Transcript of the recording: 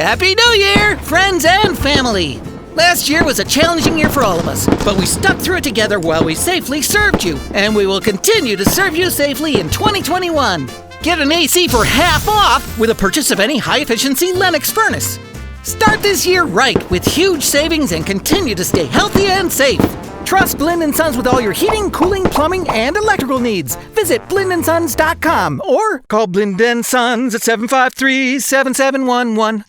Happy New Year, friends and family! Last year was a challenging year for all of us, but we stuck through it together while we safely served you, and we will continue to serve you safely in 2021. Get an AC for half off with a purchase of any high-efficiency Lennox furnace. Start this year right with huge savings and continue to stay healthy and safe. Trust Blind & Sons with all your heating, cooling, plumbing, and electrical needs. Visit blindandsons.com or call Blind & Sons at 753-7711.